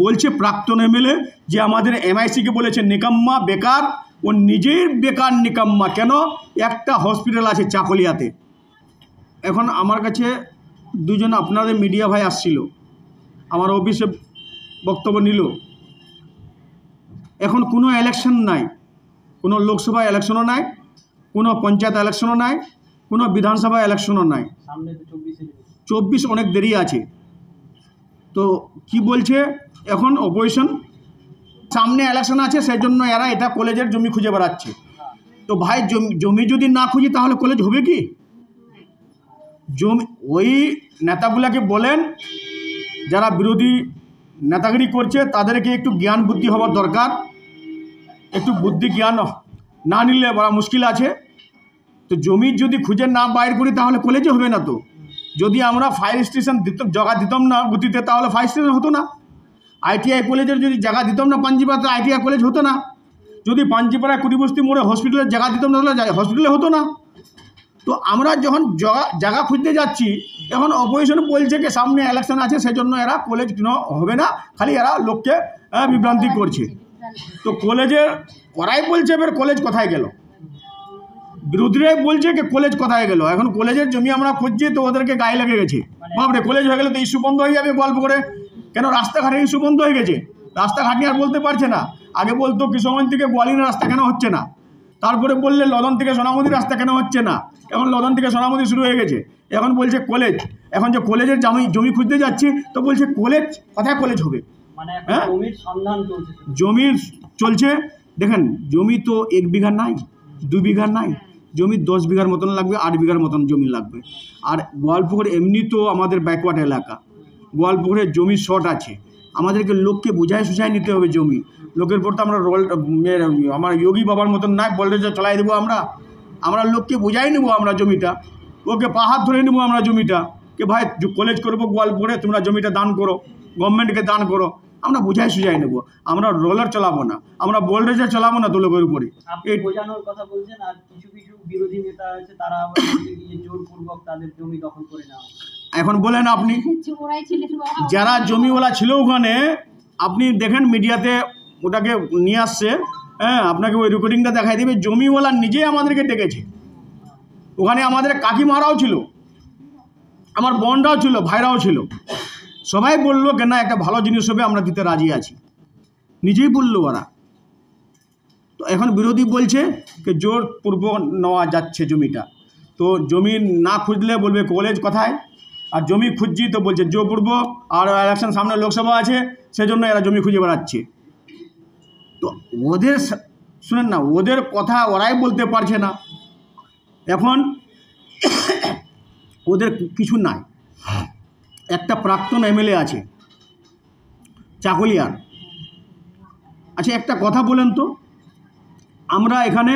বলছে প্রাক্তন এমএলএ যে আমাদের এমআইসিকে বলেছে নিকাম্মা, বেকার। ও নিজেই বেকার, নিকাম্মা। কেন? একটা হসপিটাল আছে চাকলিয়াতে। এখন আমার কাছে দুজন আপনাদের মিডিয়া ভাই আসছিল, আমার অফিসে বক্তব্য নিল। এখন কোনো ইলেকশন নাই, কোনো লোকসভা ইলেকশনও নাই, কোনো পঞ্চায়েত ইলেকশনও নাই, কোনো বিধানসভা ইলেকশনও নাই। 24 অনেক দেরি আছে। তো কি বলছে এখন অপোজিশন, সামনে ইলেকশন আছে, সেই জন্য এরা এটা কলেজের জমি খুঁজে বেড়াচ্ছে। তো ভাই জমি যদি না খুঁজি তাহলে কলেজ হবে কি? জমি ওই নেতাগুলাকে বলেন, যারা বিরোধী নেতাগিরি করছে তাদেরকে একটু জ্ঞান বুদ্ধি হওয়ার দরকার। একটু বুদ্ধি জ্ঞান না নিলে বড় মুশকিল আছে। তো জমি যদি খুঁজে না বাইর করি তাহলে কলেজে হবে না। তো যদি আমরা ফায়ার স্টেশন জায়গা দিতাম না গতিতে, তাহলে ফায়ার স্টেশন হতো না। আইটিআই কলেজের যদি জায়গা দিতাম না পাঞ্জিপাড়াতে, আইটিআই কলেজ হতো না। যদি পাঞ্জিপাড়ায় কুড়িবস্তি মোড়ে হসপিটালের জায়গা দিতাম না তাহলে হসপিটালে হতো না। তো আমরা যখন জায়গা খুঁজতে যাচ্ছি, এখন অপোজিশন বলছে যে সামনে ইলেকশন আছে, সেই জন্য এরা কলেজ হবে না, খালি এরা লোককে বিভ্রান্তি করছে। তো কলেজের ওরাই বলছে, এবার কলেজ কোথায় গেল? বিরোধীরাই বলছে যে কলেজ কোথায় গেল। এখন কলেজের জমি আমরা খুঁজছি, তো ওদেরকে গায়ে লেগে গেছে। বাপরে, কলেজ হয়ে গেলে তো ইস্যু বন্ধ হয়ে যাবে গল্প করে। কেন? রাস্তাঘাটে ইস্যু বন্ধ হয়ে গেছে, রাস্তাঘাট নিয়ে আর বলতে পারছে না। আগে বলতো কিশোরগঞ্জ থেকে গোয়ালিয়র রাস্তা কেন হচ্ছে না, তারপরে বললে লদন থেকে সোনামুদী রাস্তা কেন হচ্ছে না, এখন লদন থেকে সোনামুদী শুরু হয়ে গেছে। এখন বলছে কলেজ। এখন যে কলেজের জমি খুঁজতে যাচ্ছি, তো বলছে কলেজ কোথায় কলেজ হবে? হ্যাঁ, জমির চলছে। দেখেন, জমি তো 1 বিঘা নাই, 2 বিঘা নাই, জমি 10 বিঘার মতন লাগবে, 8 বিঘার মতন জমি লাগবে। আর গোয়ালপুকুর এমনি তো আমাদের ব্যাকওয়ার্ড এলাকা, গোয়ালপুকুরের জমি শর্ট আছে। আমাদেরকে লোককে বুঝায় সুঝায় নিতে হবে জমি। লোকের পর তো আমরা আমার যোগী বাবার মতন নাই বলরেজা চালাই দেবো। আমরা লোককে বুঝাই নেবো আমরা জমিটা, ওকে পাহাড় ধরে নেবো আমরা জমিটা, যে ভাই কলেজ করবো গোয়ালপুরে, তোমরা জমিটা দান করো, গভর্নমেন্টকে দান করো। আমরা বুঝাই সুঝাই নেবো, আমরা রোলার চালাবো না, আমরা বোল্ডেজার চালাবো না দোলকের উপরে। এই বোঝানোর কথা বলছেন। আর কিছু বিরোধী নেতা আছে, তারা জোরপূর্বক তাদের জমি দখল করে নেওয়া। এখন বলেন আপনি, যারা জমিওয়ালা ছিল ওখানে, আপনি দেখেন মিডিয়াতে ওটাকে নিয়ে আসছে, হ্যাঁ, আপনাকে ওই রেকর্ডিংটা দেখাই দেবে। জমিওয়ালা নিজেই আমাদেরকে ডেকেছে। ওখানে আমাদের কাকিমারাও ছিল, আমার বোনরাও ছিল, ভাইরাও ছিল। সবাই বললো কেন একটা ভালো জিনিস হবে, আমরা দিতে রাজি আছি, নিজেই বললো ওরা। তো এখন বিরোধী বলছে যে জোরপূর্বক নেওয়া যাচ্ছে জমিটা। তো জমি না খুঁজলে বলবে কলেজ কোথায়, আর জমি খুঁজছি তো বলছে জোরপূর্বক। আর ইলেকশন সামনে, লোকসভা আছে, সেজন্য এরা জমি খুঁজে বেড়াচ্ছে। তো ওদের শুনেন না, ওদের কথা ওরাই বলতে পারছে না। এখন ওদের কিছু নাই। একটা প্রাক্তন এমএলএ আছে চাকলিয়ার। আচ্ছা, একটা কথা বলেন তো, আমরা এখানে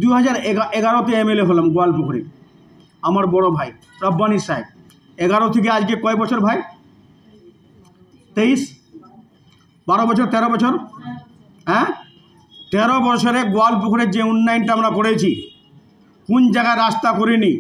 2011-তে এমএলএ হলাম গোয়ালপুকুরে। আমার বড় ভাই রব্বানী সাহেব 11 থেকে আজকে কয় বছর ভাই? 23, 12 বছর, 13 বছর। হ্যাঁ, 13 বছরে গোয়ালপুকুরের যে উন্নয়নটা আমরা করেছি, কোন জায়গায় রাস্তা করিনি,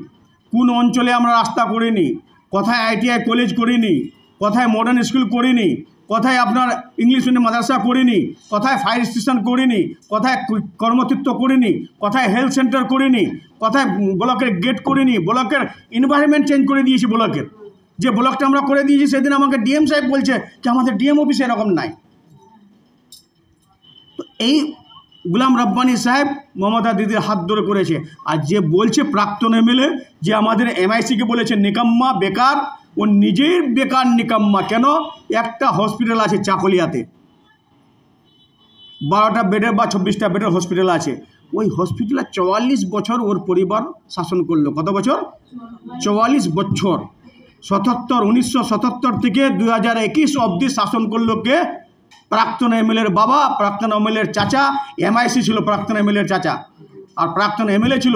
কোন অঞ্চলে আমরা রাস্তা করিনি, কোথায় আইটিআই কলেজ করিনি, কোথায় মডার্ন স্কুল করিনি, কোথায় আপনার ইংলিশ মিডিয়াম মাদ্রাসা করিনি, কোথায় ফায়ার স্টেশন করিনি, কোথায় কর্মতীর্থ করিনি, কোথায় হেলথ সেন্টার করিনি, কোথায় ব্লকের গেট করিনি, ব্লকের এনভায়রনমেন্ট চেঞ্জ করে দিয়েছি। ব্লকের যে ব্লকটা আমরা করে দিয়েছি, সেদিন আমাকে ডিএম সাহেব বলছে যে আমাদের ডিএম অফিসে এরকম নাই। তো এই গুলাম রব্বানী সাহেব মমতা দিদির হাত ধরে করেছে। আর যে বলছে প্রাক্তন এমএলএ যে আমাদের এমআইসিকে বলেছে নিকাম্মা, বেকার, ও নিজেই বেকার, নিকাম্মা। কেন? একটা হসপিটাল আছে চাকলিয়াতে, 12টা বেডের বা 26টা বেডের হসপিটাল আছে। ওই হসপিটালে 44 বছর ওর পরিবার শাসন করলো। কত বছর? 44 বছর। 1977 থেকে 2021 অবধি শাসন করলো কে? প্রাক্তন এমএলএর বাবা, প্রাক্তন এমএলএর চাচা। এমআইসি ছিল প্রাক্তন এমএলএর চাচা, আর প্রাক্তন এমএলএ ছিল।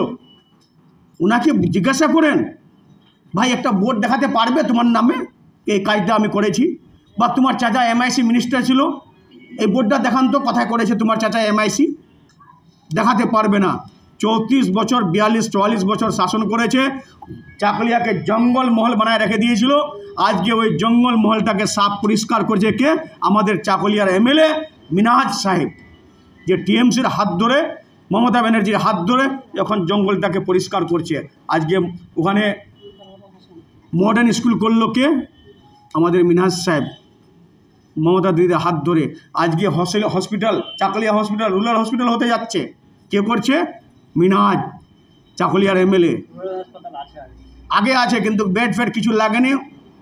ওনাকে জিজ্ঞাসা করেন, ভাই একটা বোর্ড দেখাতে পারবে তোমার নামে এই কাজটা আমি করেছি? বা তোমার চাচা এমআইসি মিনিস্টার ছিল, এই বোর্ডটা দেখান তো কোথায় করেছে তোমার চাচা এমআইসি? দেখাতে পারবে না। 34 বছর 42-44 বছর শাসন করেছে, চাকুলিয়াকে জঙ্গল মহল বানায় রেখে দিয়েছিল। আজকে ওই জঙ্গল মহলটাকে সাফ পরিষ্কার করছে কে? আমাদের চাকুলিয়ার এমএলএ মিনহাজ সাহেব, যে টিএমসির হাত ধরে, মমতা ব্যানার্জির হাত ধরে এখন জঙ্গলটাকে পরিষ্কার করছে। আজকে ওখানে মডার্ন স্কুল করলো কে? আমাদের মিনহাজ সাহেব, মমতা দিদির হাত ধরে। আজকে hospital, Chakulia hospital rural hospital হতে যাচ্ছে, কে করছে? মিনহাজ, চাকুলিয়ার এমএলএ। হাসপাতাল আছে আগে আছে, কিন্তু বেড ফেড কিছু লাগেনি,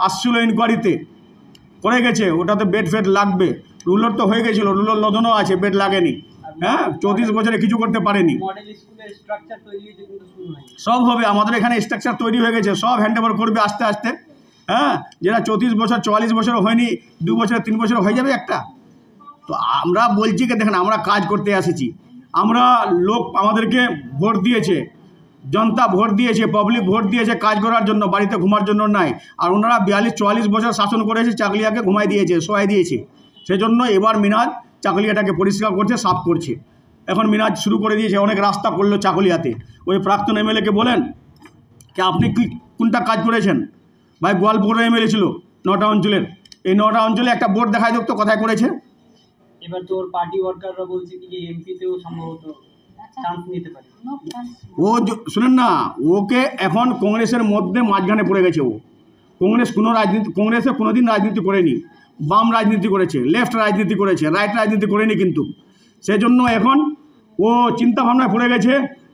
আসছিল ইনকোয়ারিতে করে গেছে, ওটাতে বেড ফেড লাগবে। রুলার তো হয়ে গেছিলো, রুলার লদনও আছে, বেড লাগেনি। হ্যাঁ, 34 বছরে কিছু করতে পারেনি। মডেল স্কুলের স্ট্রাকচার তৈরি হয়েছে কিন্তু শুরু হয়নি। সব হবে, আমাদের এখানে স্ট্রাকচার তৈরি হয়ে গেছে, সব হ্যান্ড ওভার করবে আস্তে আস্তে। হ্যাঁ, যেটা 34 বছর 44 বছর হয়নি, 2 বছর 3 বছর হয়ে যাবে একটা। তো আমরা বলছি কি, দেখেন আমরা কাজ করতে এসেছি, আমরা লোক আমাদেরকে ভোট দিয়েছে, জনতা ভোট দিয়েছে, পাবলিক ভোট দিয়েছে কাজ করার জন্য, বাড়িতে ঘুমার জন্য নাই। আর ওনারা 42-44 বছর শাসন করেছে, চাকুলিয়াকে ঘুমাই দিয়েছে, শোয়াই দিয়েছে। সেজন্য এবার মিনহাজ চাকুলিয়াটাকে পরিষ্কার করছে, সাফ করছে। এখন মিনহাজ শুরু করে দিয়েছে, অনেক রাস্তা করলো চাকুলিয়াতে। ওই প্রাক্তন এমএলএকে বলেন কি আপনি কি কোনটা কাজ করেছেন? ভাই গোয়ালপুরের এমএলএ ছিল 9টা অঞ্চলের, এই 9টা অঞ্চলে একটা বোর্ড দেখায় দেখতো কোথায় করেছে। এবার তোর পার্টি ওয়ার্কাররা বলছে কি যে এমপিতেও সম্ভবত চান্স নিতে পারে। ও শুনেন না, ওকে এখন কংগ্রেসের মধ্যে মাঝখানে পড়ে গেছে। ও কংগ্রেস কোনো রাজনীতি, কংগ্রেসে কোনোদিন রাজনীতি করেনি, বাম রাজনীতি করেছে, লেফট রাজনীতি করেছে, রাইট রাজনীতি করেনি। কিন্তু সেজন্য এখন ও চিন্তা ভাবনায় পড়ে গেছে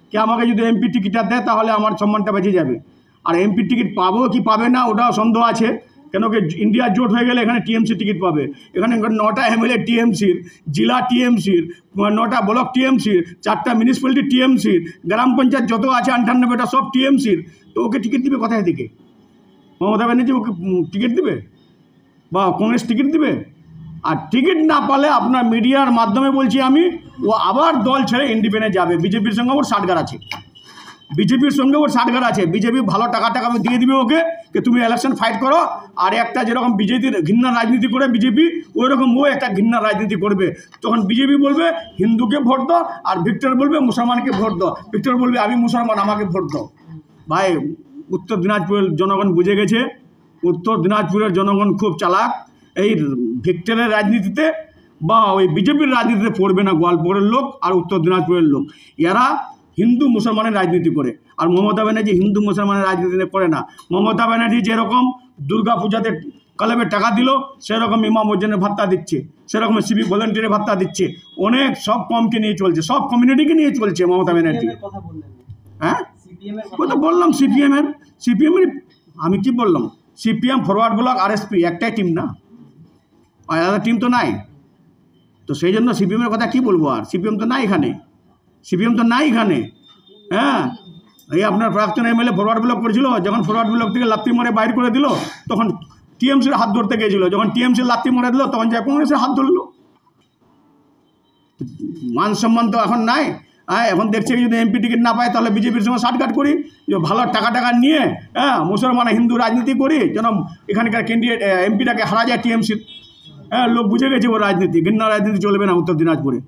কি আমাকে যদি এমপি টিকিটটা দেয় তাহলে আমার সম্মানটা বেঁচে যাবে। আর এমপি টিকিট পাবো কি পাবে না ওটাও সন্দেহ আছে, কেন কি ইন্ডিয়ার জোট হয়ে গেলে এখানে টিএমসি টিকিট পাবে। এখানে 9টা এমএলএ টিএমসির, জেলা টিএমসির, 9টা ব্লক টিএমসির, 4টা মিউনিসিপ্যালিটি টিএমসির, গ্রাম পঞ্চায়েত যত আছে 98টা সব টিএমসির। তো ওকে টিকিট দিবে কোথায় থেকে? মমতা ব্যানার্জি ওকে টিকিট দিবে বা কংগ্রেস টিকিট দিবে? আর টিকিট না পালে আপনার মিডিয়ার মাধ্যমে বলছি আমি, ও আবার দল ছেড়ে ইন্ডিপেন্ডেন্ট যাবে। বিজেপির সঙ্গে ওর সাটগার আছে, বিজেপির সঙ্গে ওর সাটগার আছে। বিজেপি ভালো টাকা দিয়ে দিবে ওকে, যে তুমি ইলেকশন ফাইট করো। আর একটা যেরকম বিজেপির ঘৃণা রাজনীতি করে বিজেপি, ওই রকম ও একটা ঘৃণা রাজনীতি করবে। তখন বিজেপি বলবে হিন্দুকে ভোট দাও, আর ভিক্টর বলবে মুসলমানকে ভোট দাও। ভিক্টর বলবে আমি মুসলমান, আমাকে ভোট দাও। ভাই, উত্তর দিনাজপুরের জনগণ বুঝে গেছে, উত্তর দিনাজপুরের জনগণ খুব চালাক। এই ভিক্টরের রাজনীতিতে বা ওই বিজেপির রাজনীতিতে পড়বে না গোয়ালপুরের লোক আর উত্তর দিনাজপুরের লোক। এরা হিন্দু মুসলমানের রাজনীতি করে, আর মমতা ব্যানার্জি হিন্দু মুসলমানের রাজনীতি করে না। মমতা ব্যানার্জি যেরকম দুর্গা পূজাতে ক্লাবে টাকা দিল, সেরকম ইমাম ওজনের ভাত্তা দিচ্ছে, সেরকম সিভিক ভলেন্টিয়ারের ভাত্তা দিচ্ছে। অনেক সব কমকে নিয়ে চলছে, সব কমিউনিটিকে নিয়ে চলছে মমতা ব্যানার্জি। কথা বললেন, হ্যাঁ, সিপিএম এর ওই তো বললাম সিপিএমের আমি কি বললাম, সিপিএম ফরওয়ার্ড ব্লক আরএসপি একটাই টিম না, আলাদা টিম তো নাই। তো সেই জন্য সিপিএমের কথা কি বলবো, আর সিপিএম তো নাই এখানে, সিপিএম তো নাই এখানে। হ্যাঁ, এই আপনার প্রাক্তন এমএলএ ফরওয়ার্ড ব্লক করেছিল, যখন ফরওয়ার্ড ব্লক থেকে লাত্তি মারে বাইর করে দিল, তখন টিএমসির হাত ধরতে গিয়েছিল, যখন টিএমসির লাত্তি মারে দিল তখন যা কংগ্রেসের হাত ধরলো। মান সম্মান তো এখন নাই। হ্যাঁ, এখন দেখছে যদি এমপি টিকিট না পায় তাহলে বিজেপির সঙ্গে শার্টকাট করি, যে ভালো টাকা নিয়ে হ্যাঁ মুসলমান হিন্দু রাজনীতি করি, যেন এখানকার ক্যান্ডিডেট এমপিটাকে হারা যায় টিএমসির। হ্যাঁ, লোক বুঝে গেছে ও রাজনীতি, ঘৃণা রাজনীতি চলবে না উত্তর দিনাজপুরে।